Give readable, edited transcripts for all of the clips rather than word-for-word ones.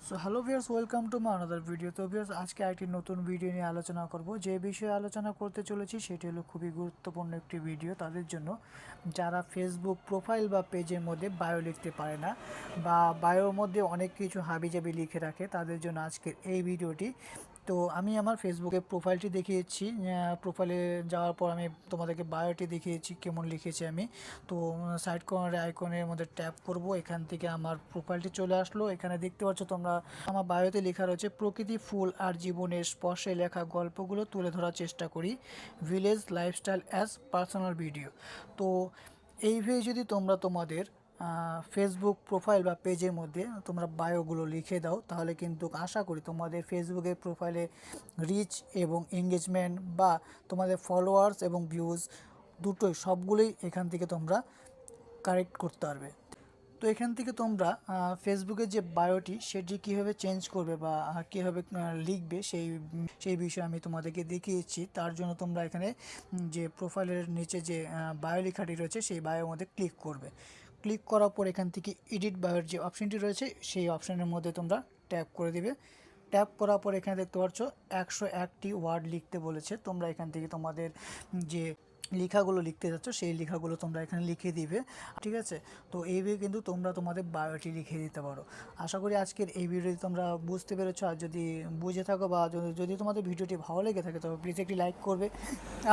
So hello viewers, welcome to my another video. তো viewers, আজকে একটি নতুন ভিডিও নিয়ে আলোচনা করব। যে বিষয়ে আলোচনা করতে চলেছি সেটি হলো খুবই গুরুত্বপূর্ণ একটি ভিডিও তাদের জন্য যারা ফেসবুক প্রোফাইল বা পেজের মধ্যে বায়ো লিখতে পারে না বা বায়োর মধ্যে অনেক কিছু হাবিজাবি লিখে রাখে, তাদের জন্য আজকের এই ভিডিওটি। তো আমি আমার ফেসবুকে প্রোফাইলটি দেখিয়েছি, প্রোফাইলে যাওয়ার পর আমি তোমাদেরকে বায়োটি দেখিয়েছি কেমন লিখেছি আমি। তো সাইড কর্নারে আইকনের মধ্যে ট্যাপ করব, এখান থেকে আমার প্রোফাইলটি চলে আসলো। এখানে দেখতে পাচ্ছ তোমরা আমার বায়োতে লেখা রয়েছে, প্রকৃতি, ফুল আর জীবনের স্পর্শে লেখা গল্পগুলো তুলে ধরার চেষ্টা করি, village lifestyle as personal video. তো এইভাবে যদি তোমরা তোমাদের ফেসবুক প্রোফাইল বা পেজের মধ্যে তোমরা বায়োগুলো লিখে দাও, তাহলে কিন্তু আশা করি তোমাদের ফেসবুকের প্রোফাইলে রিচ এবং এঙ্গেজমেন্ট বা তোমাদের ফলোয়ার্স এবং ভিউজ দুটোই সবগুলোই এখান থেকে তোমরা কারেক্ট করতে পারবে। তো এখান থেকে তোমরা ফেসবুকের যে বায়োটি সেটি কীভাবে চেঞ্জ করবে বা কীভাবে লিখবে সেই বিষয়ে আমি তোমাদেরকে দেখিয়েছি। তার জন্য তোমরা এখানে যে প্রোফাইলের নিচে যে বায়ো লেখাটি রয়েছে সেই বায়োর মধ্যে ক্লিক করবে। ক্লিক করার পর এখান থেকে এডিট বায়োর যে অপশানটি রয়েছে সেই অপশানের মধ্যে তোমরা ট্যাপ করে দিবে। ট্যাপ করার পর এখানে দেখতে পাচ্ছ 101টি ওয়ার্ড লিখতে বলেছে। তোমরা এখান থেকে তোমাদের যে লেখাগুলো লিখতে যাচ্ছ সেই লেখাগুলো তোমরা এখানে লিখে দিবে, ঠিক আছে? তো এইভাবে কিন্তু তোমরা তোমাদের বায়োটি লিখে দিতে পারো। আশা করি আজকের এই ভিডিওটি তোমরা বুঝতে পেরেছো। আর যদি বুঝে থাকো বা যদি তোমাদের ভিডিওটি ভালো লেগে থাকে তবে প্লিজ একটি লাইক করবে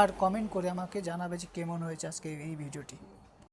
আর কমেন্ট করে আমাকে জানাবে যে কেমন হয়েছে আজকে এই ভিডিওটি।